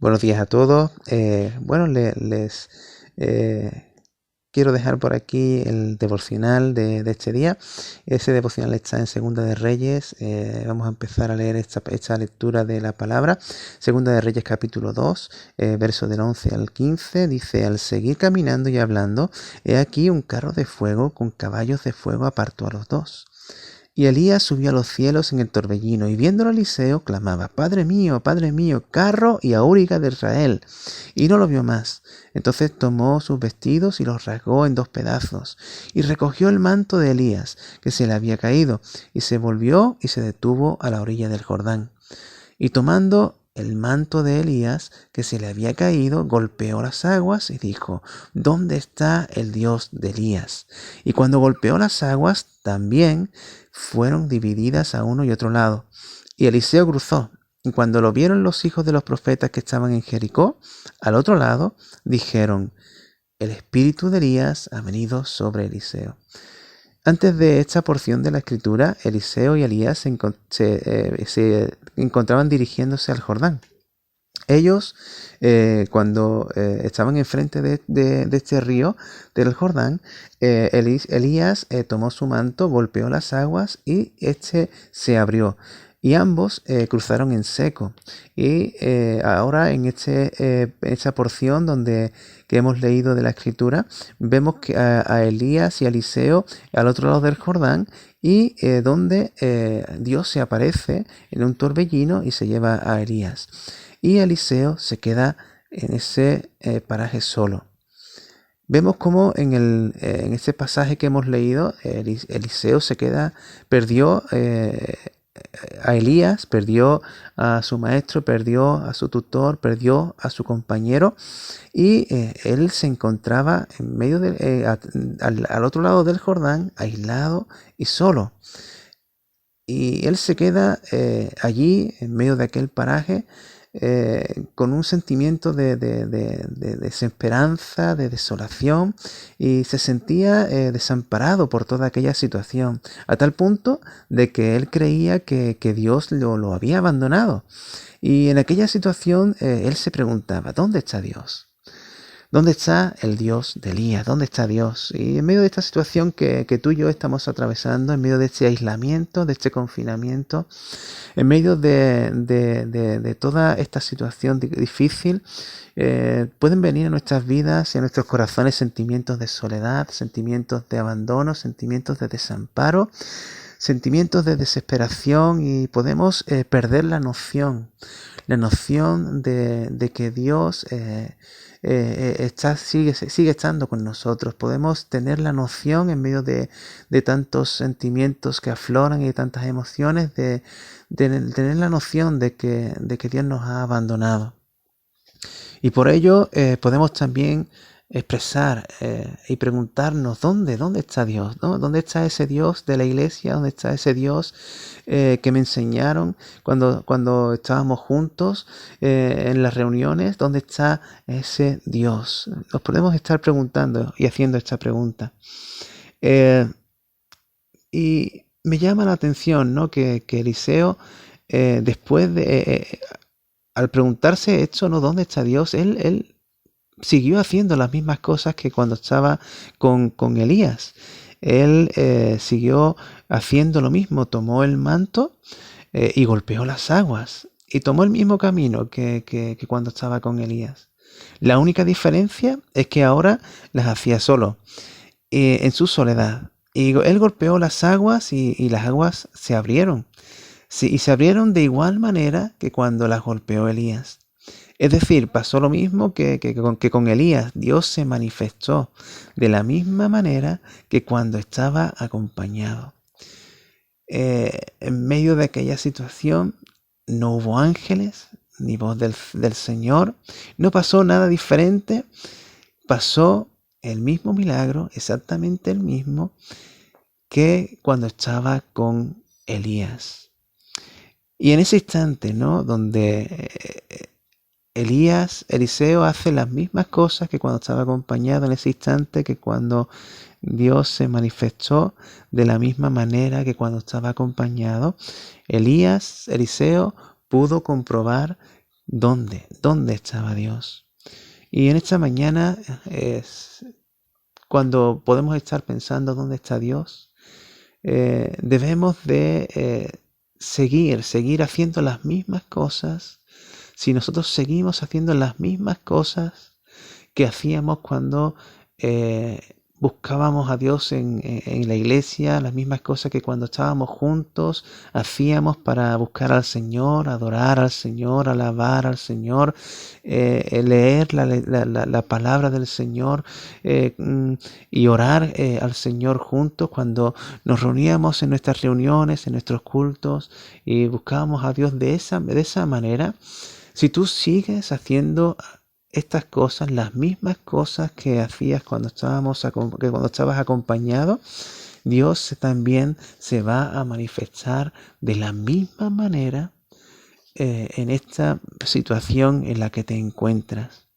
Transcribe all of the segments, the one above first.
Buenos días a todos. Les quiero dejar por aquí el devocional de este día. Ese devocional está en Segunda de Reyes. Vamos a empezar a leer esta lectura de la palabra. Segunda de Reyes capítulo 2, verso del 11 al 15. Dice: al seguir caminando y hablando, he aquí un carro de fuego con caballos de fuego apartó a los dos. Y Elías subió a los cielos en el torbellino, y viéndolo Eliseo, clamaba: Padre mío, carro y auriga de Israel. Y no lo vio más. Entonces tomó sus vestidos y los rasgó en dos pedazos, y recogió el manto de Elías, que se le había caído, y se volvió y se detuvo a la orilla del Jordán. Y tomando el manto de Elías, que se le había caído, golpeó las aguas y dijo: ¿Dónde está el Dios de Elías? Y cuando golpeó las aguas, también fueron divididas a uno y otro lado. Y Eliseo cruzó. Y cuando lo vieron los hijos de los profetas que estaban en Jericó, al otro lado, dijeron: el espíritu de Elías ha venido sobre Eliseo. Antes de esta porción de la escritura, Eliseo y Elías se encontraban dirigiéndose al Jordán. Ellos, cuando estaban enfrente de este río del Jordán, Elías tomó su manto, golpeó las aguas y este se abrió. Y ambos cruzaron en seco. Y ahora en esta porción que hemos leído de la escritura, vemos que a Elías y a Eliseo al otro lado del Jordán, y donde Dios se aparece en un torbellino y se lleva a Elías. Y Eliseo se queda en ese paraje solo. Vemos cómo en este pasaje que hemos leído, Eliseo perdió a Elías, perdió a su maestro, perdió a su tutor, perdió a su compañero, y él se encontraba en medio al otro lado del Jordán, aislado y solo. Y él se queda allí, en medio de aquel paraje, con un sentimiento de desesperanza, de desolación, y se sentía desamparado por toda aquella situación, a tal punto de que él creía que Dios lo había abandonado. Y en aquella situación él se preguntaba: ¿dónde está Dios? ¿Dónde está el Dios de Elías? ¿Dónde está Dios? Y en medio de esta situación que tú y yo estamos atravesando, en medio de este aislamiento, de este confinamiento, en medio de toda esta situación difícil, pueden venir a nuestras vidas y a nuestros corazones sentimientos de soledad, sentimientos de abandono, sentimientos de desamparo, sentimientos de desesperación, y podemos perder la noción de que Dios sigue estando con nosotros. Podemos tener la noción, en medio de tantos sentimientos que afloran y de tantas emociones, de tener la noción de que Dios nos ha abandonado. Y por ello podemos también expresar y preguntarnos: ¿dónde está Dios? ¿No? ¿Dónde está ese Dios de la iglesia? ¿Dónde está ese Dios que me enseñaron cuando estábamos juntos en las reuniones? ¿Dónde está ese Dios? Nos podemos estar preguntando y haciendo esta pregunta. Y me llama la atención, ¿no?, que Eliseo, después de al preguntarse esto, ¿no?, ¿dónde está Dios?, él siguió haciendo las mismas cosas que cuando estaba con Elías. Él siguió haciendo lo mismo, tomó el manto y golpeó las aguas, y tomó el mismo camino que cuando estaba con Elías. La única diferencia es que ahora las hacía solo, en su soledad. Y él golpeó las aguas y las aguas se abrieron. Sí, y se abrieron de igual manera que cuando las golpeó Elías. Es decir, pasó lo mismo que con Elías. Dios se manifestó de la misma manera que cuando estaba acompañado. En medio de aquella situación no hubo ángeles ni voz del Señor. No pasó nada diferente. Pasó el mismo milagro, exactamente el mismo, que cuando estaba con Elías. Y en ese instante, ¿no?, donde Eliseo hace las mismas cosas que cuando estaba acompañado, en ese instante que cuando Dios se manifestó de la misma manera que cuando estaba acompañado, Eliseo pudo comprobar ¿Dónde estaba Dios? Y en esta mañana es cuando podemos estar pensando dónde está Dios. Debemos de seguir haciendo las mismas cosas. Si nosotros seguimos haciendo las mismas cosas que hacíamos cuando buscábamos a Dios en la iglesia, las mismas cosas que cuando estábamos juntos hacíamos para buscar al Señor, adorar al Señor, alabar al Señor, leer la palabra del Señor y orar al Señor juntos cuando nos reuníamos en nuestras reuniones, en nuestros cultos y buscábamos a Dios de esa manera. Si tú sigues haciendo estas cosas, las mismas cosas que hacías cuando estabas acompañado, Dios también se va a manifestar de la misma manera en esta situación en la que te encuentras.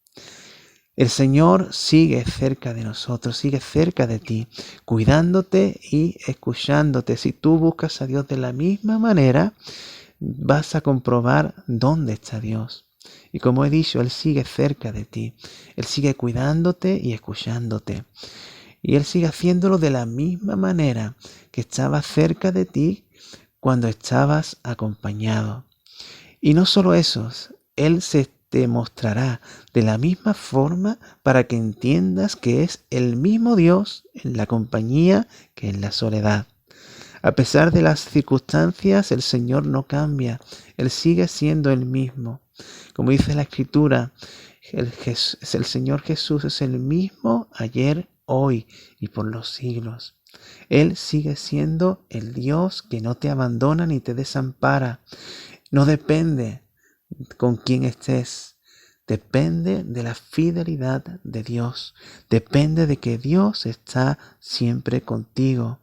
El Señor sigue cerca de nosotros, sigue cerca de ti, cuidándote y escuchándote. Si tú buscas a Dios de la misma manera, vas a comprobar dónde está Dios. Y como he dicho, Él sigue cerca de ti. Él sigue cuidándote y escuchándote. Y Él sigue haciéndolo de la misma manera que estaba cerca de ti cuando estabas acompañado. Y no solo eso, Él se te mostrará de la misma forma para que entiendas que es el mismo Dios en la compañía que en la soledad. A pesar de las circunstancias, el Señor no cambia. Él sigue siendo el mismo. Como dice la Escritura, el Señor Jesús es el mismo ayer, hoy y por los siglos. Él sigue siendo el Dios que no te abandona ni te desampara. No depende con quién estés. Depende de la fidelidad de Dios. Depende de que Dios está siempre contigo.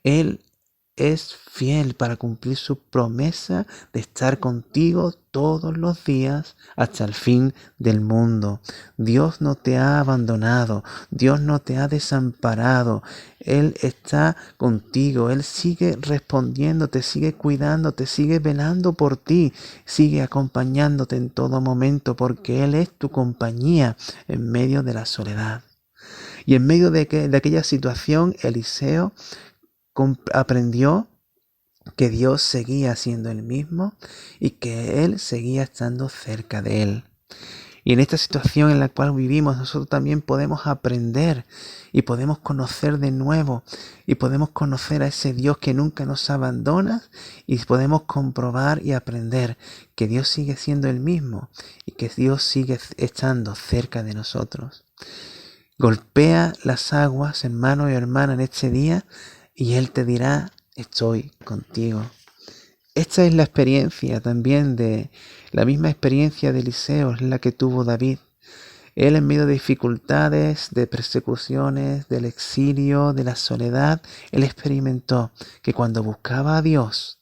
Él es fiel para cumplir su promesa de estar contigo todos los días hasta el fin del mundo. Dios no te ha abandonado, Dios no te ha desamparado. Él está contigo, Él sigue respondiéndote, sigue cuidándote, sigue velando por ti, sigue acompañándote en todo momento porque Él es tu compañía en medio de la soledad. Y en medio de aquella situación, Eliseo aprendió que Dios seguía siendo el mismo y que Él seguía estando cerca de él. Y en esta situación en la cual vivimos, nosotros también podemos aprender y podemos conocer de nuevo y podemos conocer a ese Dios que nunca nos abandona y podemos comprobar y aprender que Dios sigue siendo el mismo y que Dios sigue estando cerca de nosotros. Golpea las aguas, hermano y hermana, en este día y Él te dirá: estoy contigo. Esta es la experiencia también la misma experiencia de Eliseo, es la que tuvo David. Él en medio de dificultades, de persecuciones, del exilio, de la soledad, él experimentó que cuando buscaba a Dios,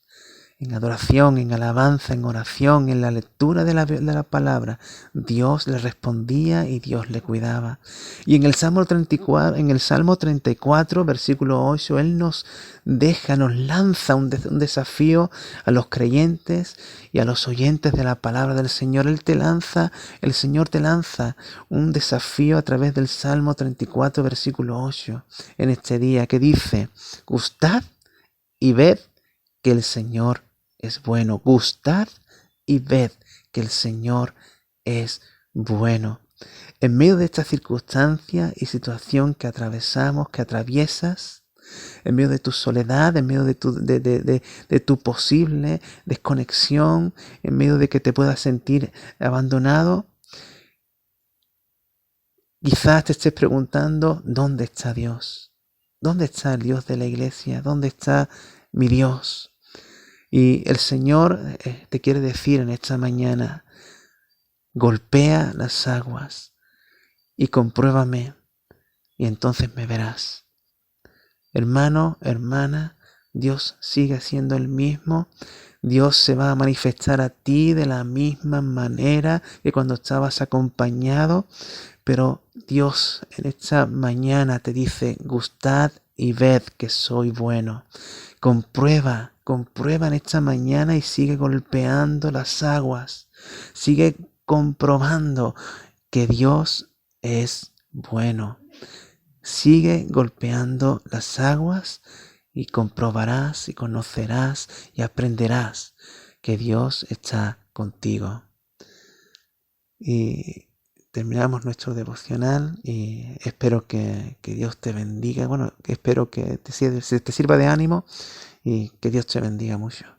en adoración, en alabanza, en oración, en la lectura de la palabra, Dios le respondía y Dios le cuidaba. Y en el Salmo 34, versículo 8, Él nos lanza un desafío a los creyentes y a los oyentes de la palabra del Señor. El Señor te lanza un desafío a través del Salmo 34, versículo 8, en este día, que dice: gustad y ved que el Señor es bueno. Gustad y ved que el Señor es bueno. En medio de esta circunstancia y situación que atravesamos, que atraviesas, en medio de tu soledad, en medio de tu posible desconexión, en medio de que te puedas sentir abandonado, quizás te estés preguntando: ¿dónde está Dios? ¿Dónde está el Dios de la iglesia? ¿Dónde está mi Dios? Y el Señor te quiere decir en esta mañana: golpea las aguas y compruébame, y entonces me verás. Hermano, hermana, Dios sigue siendo el mismo. Dios se va a manifestar a ti de la misma manera que cuando estabas acompañado. Pero Dios en esta mañana te dice: gustad y ved que soy bueno. Comprueba en esta mañana y sigue golpeando las aguas. Sigue comprobando que Dios es bueno. Sigue golpeando las aguas y comprobarás y conocerás y aprenderás que Dios está contigo. Y terminamos nuestro devocional y espero que Dios te bendiga. Bueno, espero que te sirva de ánimo y que Dios te bendiga mucho.